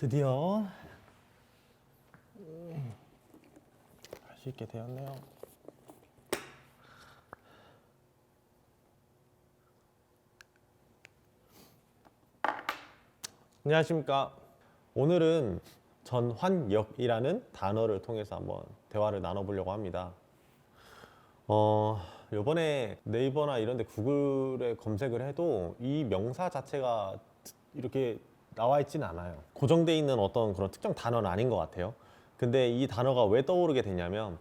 드디어 할 수 있게 되었네요. 안녕하십니까. 오늘은 전환역이라는 단어를 통해서 한번 대화를 나눠보려고 합니다. 요번에 네이버나 이런 데 구글에 검색을 해도 이 명사 자체가 이렇게 나와 있지는 않아요. 고정되어 있는 어떤 그런 특정 단어는 아닌 것 같아요. 근데 이 단어가 왜 떠오르게 되냐면,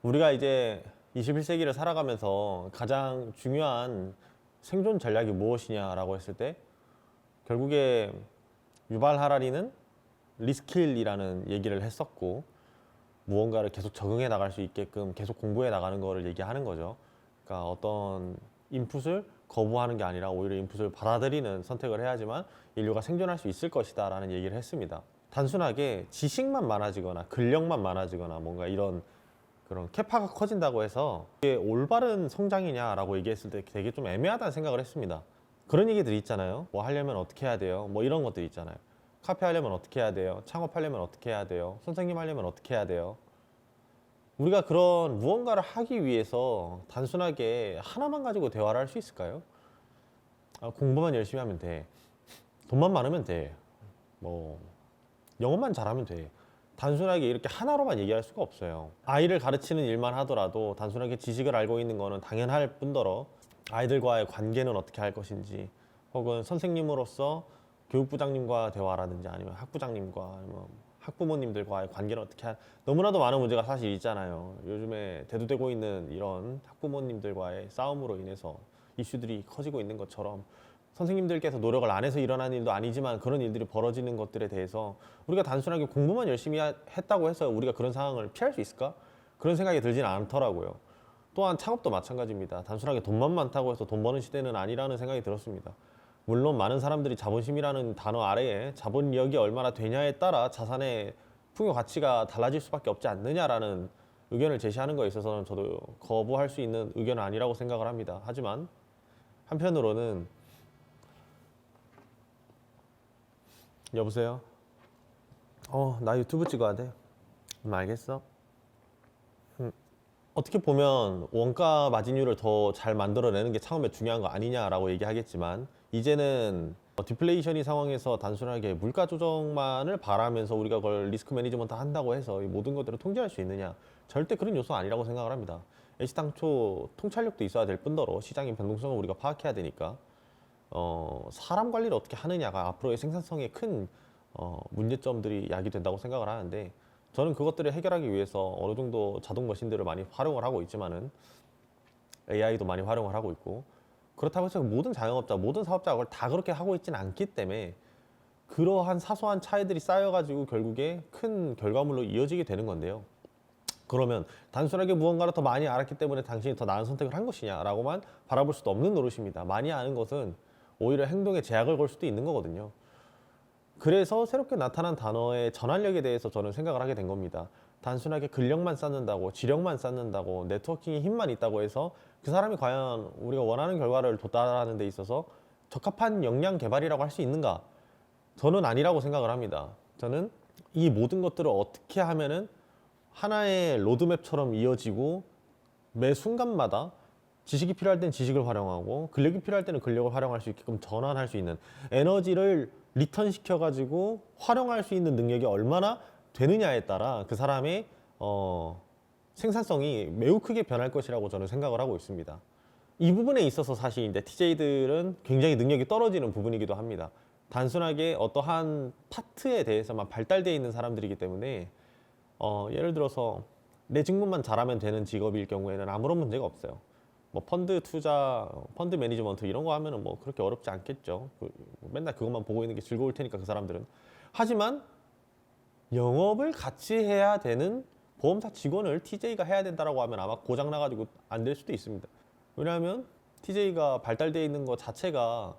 우리가 이제 21세기를 살아가면서 가장 중요한 생존 전략이 무엇이냐라고 했을 때, 결국에 유발 하라리는 리스킬이라는 얘기를 했었고, 무언가를 계속 적응해 나갈 수 있게끔 계속 공부해 나가는 거를 얘기하는 거죠. 그러니까 어떤 인풋을 거부하는 게 아니라 오히려 인풋을 받아들이는 선택을 해야지만 인류가 생존할 수 있을 것이다 라는 얘기를 했습니다. 단순하게 지식만 많아지거나 근력만 많아지거나 뭔가 이런 그런 캐파가 커진다고 해서 이게 올바른 성장이냐라고 얘기했을 때 되게 좀 애매하다는 생각을 했습니다. 그런 얘기들이 있잖아요. 뭐 하려면 어떻게 해야 돼요? 뭐 이런 것들이 있잖아요. 카페 하려면 어떻게 해야 돼요? 창업하려면 어떻게 해야 돼요? 선생님 하려면 어떻게 해야 돼요? 우리가 그런 무언가를 하기 위해서 단순하게 하나만 가지고 대화를 할 수 있을까요? 공부만 열심히 하면 돼. 돈만 많으면 돼. 뭐 영어만 잘하면 돼. 단순하게 이렇게 하나로만 얘기할 수가 없어요. 아이를 가르치는 일만 하더라도 단순하게 지식을 알고 있는 거는 당연할 뿐더러 아이들과의 관계는 어떻게 할 것인지, 혹은 선생님으로서 교육부장님과 대화라든지 아니면 학부장님과 아니면 학부모님들과의 관계는 어떻게 너무나도 많은 문제가 사실 있잖아요. 요즘에 대두되고 있는 이런 학부모님들과의 싸움으로 인해서 이슈들이 커지고 있는 것처럼, 선생님들께서 노력을 안 해서 일어난 일도 아니지만 그런 일들이 벌어지는 것들에 대해서 우리가 단순하게 공부만 열심히 했다고 해서 우리가 그런 상황을 피할 수 있을까? 그런 생각이 들지는 않더라고요. 또한 창업도 마찬가지입니다. 단순하게 돈만 많다고 해서 돈 버는 시대는 아니라는 생각이 들었습니다. 물론 많은 사람들이 자본심이라는 단어 아래에 자본력이 얼마나 되냐에 따라 자산의 풍요 가치가 달라질 수밖에 없지 않느냐라는 의견을 제시하는 거에 있어서는 저도 거부할 수 있는 의견은 아니라고 생각을 합니다. 하지만 한편으로는, 여보세요? 나 유튜브 찍어야 돼. 알겠어. 어떻게 보면 원가 마진율을 더 잘 만들어내는 게 처음에 중요한 거 아니냐라고 얘기하겠지만, 이제는 디플레이션이 상황에서 단순하게 물가 조정만을 바라면서 우리가 그걸 리스크 매니지먼트 한다고 해서 이 모든 것들을 통제할 수 있느냐, 절대 그런 요소 아니라고 생각을 합니다. 애시당초 통찰력도 있어야 될 뿐더러 시장의 변동성을 우리가 파악해야 되니까, 사람 관리를 어떻게 하느냐가 앞으로의 생산성에 큰 문제점들이 야기된다고 생각을 하는데, 저는 그것들을 해결하기 위해서 어느 정도 자동 머신들을 많이 활용을 하고 있지만은 AI도 많이 활용을 하고 있고, 그렇다고 해서 모든 자영업자, 모든 사업자가 그걸 다 그렇게 하고 있지는 않기 때문에 그러한 사소한 차이들이 쌓여가지고 결국에 큰 결과물로 이어지게 되는 건데요. 그러면 단순하게 무언가를 더 많이 알았기 때문에 당신이 더 나은 선택을 한 것이냐라고만 바라볼 수도 없는 노릇입니다. 많이 아는 것은 오히려 행동에 제약을 걸 수도 있는 거거든요. 그래서 새롭게 나타난 단어의 전환력에 대해서 저는 생각을 하게 된 겁니다. 단순하게 근력만 쌓는다고, 지력만 쌓는다고, 네트워킹에 힘만 있다고 해서 그 사람이 과연 우리가 원하는 결과를 도달하는 데 있어서 적합한 역량 개발이라고 할 수 있는가? 저는 아니라고 생각을 합니다. 저는 이 모든 것들을 어떻게 하면은 하나의 로드맵처럼 이어지고 매 순간마다 지식이 필요할 땐 지식을 활용하고 근력이 필요할 때는 근력을 활용할 수 있게끔 전환할 수 있는, 에너지를 리턴 시켜가지고 활용할 수 있는 능력이 얼마나 되느냐에 따라 그 사람의 생산성이 매우 크게 변할 것이라고 저는 생각을 하고 있습니다. 이 부분에 있어서 사실 이제 TJ들은 굉장히 능력이 떨어지는 부분이기도 합니다. 단순하게 어떠한 파트에 대해서만 발달되어 있는 사람들이기 때문에 예를 들어서 내 직무만 잘하면 되는 직업일 경우에는 아무런 문제가 없어요. 뭐 펀드 투자, 펀드 매니지먼트 이런 거 하면은 뭐 그렇게 어렵지 않겠죠. 맨날 그것만 보고 있는 게 즐거울 테니까 그 사람들은. 하지만 영업을 같이 해야 되는 보험사 직원을 TJ가 해야 된다라고 하면 아마 고장 나가지고 안 될 수도 있습니다. 왜냐하면 TJ가 발달되어 있는 것 자체가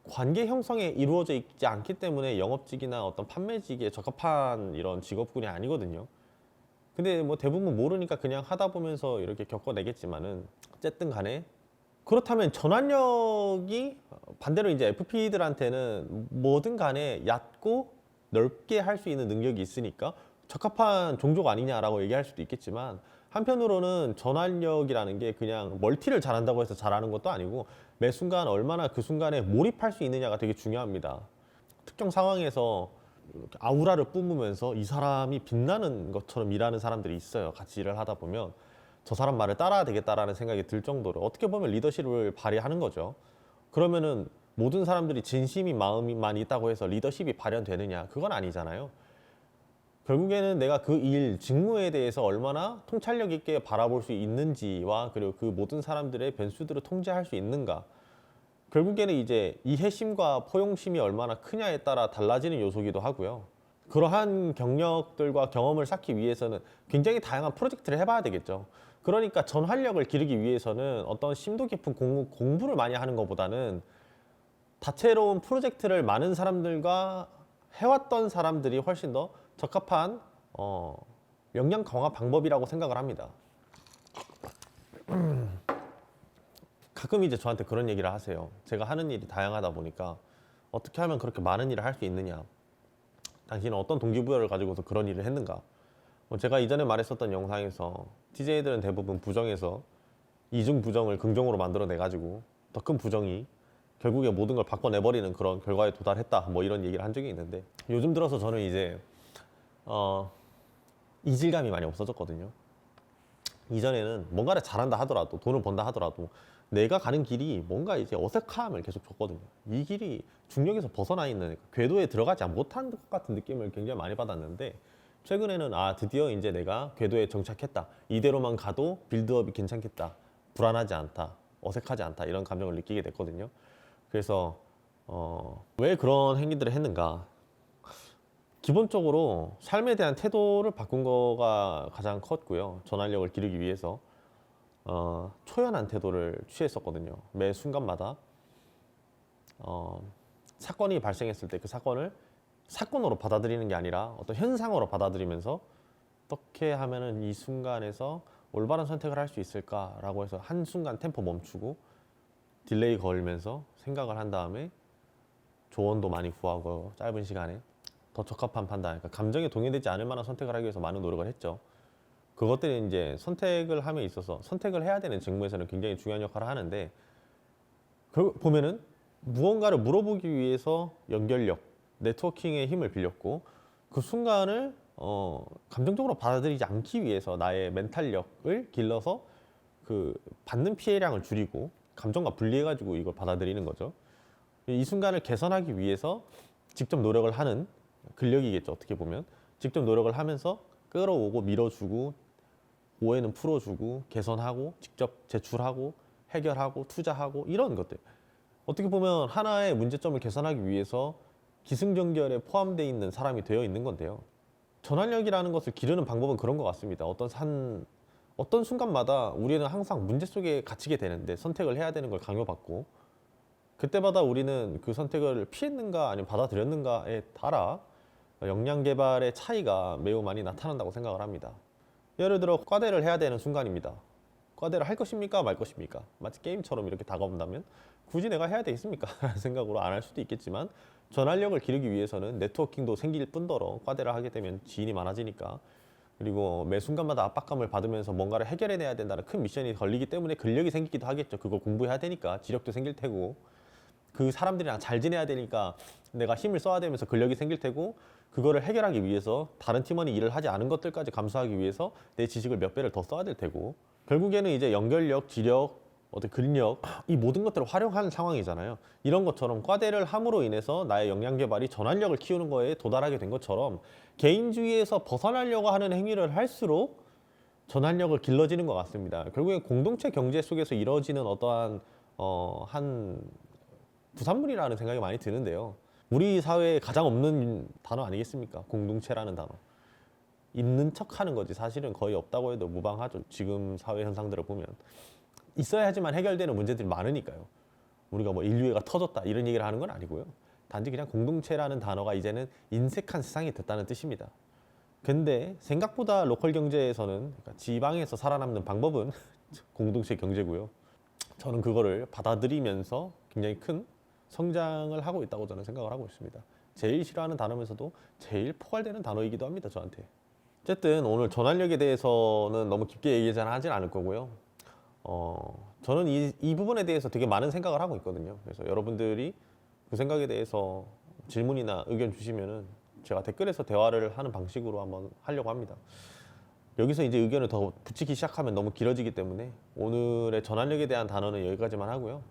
관계 형성에 이루어져 있지 않기 때문에 영업직이나 어떤 판매직에 적합한 이런 직업군이 아니거든요. 근데 뭐 대부분 모르니까 그냥 하다 보면서 이렇게 겪어내겠지만은, 어쨌든 간에 그렇다면 전환력이 반대로 이제 FP들한테는 뭐든 간에 얕고 넓게 할 수 있는 능력이 있으니까 적합한 종족 아니냐라고 얘기할 수도 있겠지만, 한편으로는 전환력이라는 게 그냥 멀티를 잘한다고 해서 잘하는 것도 아니고 매 순간 얼마나 그 순간에 몰입할 수 있느냐가 되게 중요합니다. 특정 상황에서 이렇게 아우라를 뿜으면서 이 사람이 빛나는 것처럼 일하는 사람들이 있어요. 같이 일을 하다 보면 저 사람 말을 따라야 되겠다라는 생각이 들 정도로 어떻게 보면 리더십을 발휘하는 거죠. 그러면은 모든 사람들이 진심인 마음만 있다고 해서 리더십이 발현되느냐? 그건 아니잖아요. 결국에는 내가 그 일, 직무에 대해서 얼마나 통찰력 있게 바라볼 수 있는지와, 그리고 그 모든 사람들의 변수들을 통제할 수 있는가. 결국에는 이제 이해심과 포용심이 얼마나 크냐에 따라 달라지는 요소기도 하고요. 그러한 경력들과 경험을 쌓기 위해서는 굉장히 다양한 프로젝트를 해봐야 되겠죠. 그러니까 전환력을 기르기 위해서는 어떤 심도 깊은 공부를 많이 하는 것보다는 다채로운 프로젝트를 많은 사람들과 해왔던 사람들이 훨씬 더 적합한 역량 강화 방법이라고 생각을 합니다. 가끔 이제 저한테 그런 얘기를 하세요. 제가 하는 일이 다양하다 보니까 어떻게 하면 그렇게 많은 일을 할 수 있느냐, 당신은 어떤 동기부여를 가지고서 그런 일을 했는가. 제가 이전에 말했었던 영상에서 TJ들은 대부분 부정에서 이중 부정을 긍정으로 만들어내 가지고 더 큰 부정이 결국에 모든 걸 바꿔내버리는 그런 결과에 도달했다, 뭐 이런 얘기를 한 적이 있는데, 요즘 들어서 저는 이제 이질감이 많이 없어졌거든요. 이전에는 뭔가를 잘한다 하더라도, 돈을 번다 하더라도 내가 가는 길이 뭔가 이제 어색함을 계속 줬거든요. 이 길이 중력에서 벗어나 있는, 궤도에 들어가지 못한 것 같은 느낌을 굉장히 많이 받았는데, 최근에는 드디어 이제 내가 궤도에 정착했다, 이대로만 가도 빌드업이 괜찮겠다, 불안하지 않다, 어색하지 않다, 이런 감정을 느끼게 됐거든요. 그래서 왜 그런 행위들을 했는가. 기본적으로 삶에 대한 태도를 바꾼 거가 가장 컸고요. 전환력을 기르기 위해서 초연한 태도를 취했었거든요. 매 순간마다 사건이 발생했을 때 그 사건을 사건으로 받아들이는 게 아니라 어떤 현상으로 받아들이면서 어떻게 하면은 이 순간에서 올바른 선택을 할 수 있을까라고 해서 한순간 템포 멈추고 딜레이 걸면서 생각을 한 다음에 조언도 많이 구하고 짧은 시간에 더 적합한 판단, 그러니까 감정에 동요되지 않을 만한 선택을 하기 위해서 많은 노력을 했죠. 그것들이 이제 선택을 함에 있어서 선택을 해야 되는 직무에서는 굉장히 중요한 역할을 하는데, 보면은 무언가를 물어보기 위해서 연결력, 네트워킹의 힘을 빌렸고, 그 순간을 감정적으로 받아들이지 않기 위해서 나의 멘탈력을 길러서 그 받는 피해량을 줄이고 감정과 분리해가지고 이걸 받아들이는 거죠. 이 순간을 개선하기 위해서 직접 노력을 하는 근력이겠죠. 어떻게 보면 직접 노력을 하면서 끌어오고 밀어주고 오해는 풀어주고 개선하고 직접 제출하고 해결하고 투자하고 이런 것들, 어떻게 보면 하나의 문제점을 개선하기 위해서 기승전결에 포함되어 있는 사람이 되어 있는 건데요. 전환력이라는 것을 기르는 방법은 그런 것 같습니다. 어떤 순간마다 우리는 항상 문제 속에 갇히게 되는데 선택을 해야 되는 걸 강요받고, 그때마다 우리는 그 선택을 피했는가 아니면 받아들였는가에 따라 역량 개발의 차이가 매우 많이 나타난다고 생각을 합니다. 예를 들어 과대를 해야 되는 순간입니다. 과대를 할 것입니까 말 것입니까? 마치 게임처럼 이렇게 다가온다면 굳이 내가 해야 되겠습니까? 라는 생각으로 안 할 수도 있겠지만, 전환력을 기르기 위해서는 네트워킹도 생길 뿐더러 과대를 하게 되면 지인이 많아지니까, 그리고 매 순간마다 압박감을 받으면서 뭔가를 해결해내야 된다는 큰 미션이 걸리기 때문에 근력이 생기기도 하겠죠. 그걸 공부해야 되니까 지력도 생길 테고, 그 사람들이랑 잘 지내야 되니까 내가 힘을 써야 되면서 근력이 생길 테고, 그거를 해결하기 위해서 다른 팀원이 일을 하지 않은 것들까지 감수하기 위해서 내 지식을 몇 배를 더 써야 될 테고, 결국에는 이제 연결력, 지력, 어떤 근력, 이 모든 것들을 활용하는 상황이잖아요. 이런 것처럼 과대를 함으로 인해서 나의 역량 개발이 전환력을 키우는 거에 도달하게 된 것처럼, 개인주의에서 벗어나려고 하는 행위를 할수록 전환력을 길러지는 것 같습니다. 결국엔 공동체 경제 속에서 이루어지는 어떠한 한 부산물이라는 생각이 많이 드는데요. 우리 사회에 가장 없는 단어 아니겠습니까? 공동체라는 단어. 있는 척 하는 거지 사실은 거의 없다고 해도 무방하죠. 지금 사회 현상들을 보면 있어야지만 해결되는 문제들이 많으니까요. 우리가 뭐 인류애가 터졌다 이런 얘기를 하는 건 아니고요. 단지 그냥 공동체라는 단어가 이제는 인색한 세상이 됐다는 뜻입니다. 근데 생각보다 로컬 경제에서는, 그러니까 지방에서 살아남는 방법은 공동체 경제고요. 저는 그거를 받아들이면서 굉장히 큰 성장을 하고 있다고 저는 생각을 하고 있습니다. 제일 싫어하는 단어면서도 제일 포괄되는 단어이기도 합니다, 저한테. 어쨌든 오늘 전환력에 대해서는 너무 깊게 얘기는 하진 않을 거고요. 저는 이 부분에 대해서 되게 많은 생각을 하고 있거든요. 그래서 여러분들이 그 생각에 대해서 질문이나 의견 주시면은 제가 댓글에서 대화를 하는 방식으로 한번 하려고 합니다. 여기서 이제 의견을 더 붙이기 시작하면 너무 길어지기 때문에 오늘의 전환력에 대한 단어는 여기까지만 하고요.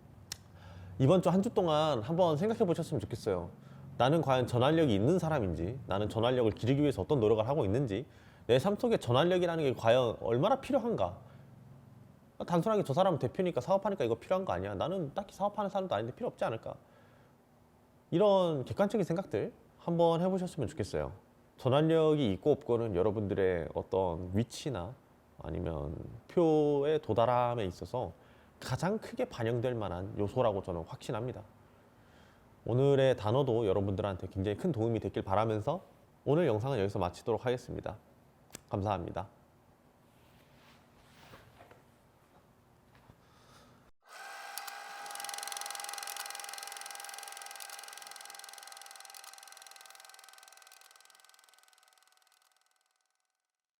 이번 주 한 주 동안 한번 생각해 보셨으면 좋겠어요. 나는 과연 전환력이 있는 사람인지, 나는 전환력을 기르기 위해서 어떤 노력을 하고 있는지, 내 삶 속에 전환력이라는 게 과연 얼마나 필요한가? 단순하게 저 사람은 대표니까 사업하니까 이거 필요한 거 아니야? 나는 딱히 사업하는 사람도 아닌데 필요 없지 않을까? 이런 객관적인 생각들 한번 해보셨으면 좋겠어요. 전환력이 있고 없고는 여러분들의 어떤 위치나 아니면 표의 도달함에 있어서 가장 크게 반영될 만한 요소라고 저는 확신합니다. 오늘의 단어도 여러분들한테 굉장히 큰 도움이 됐길 바라면서 오늘 영상은 여기서 마치도록 하겠습니다. 감사합니다.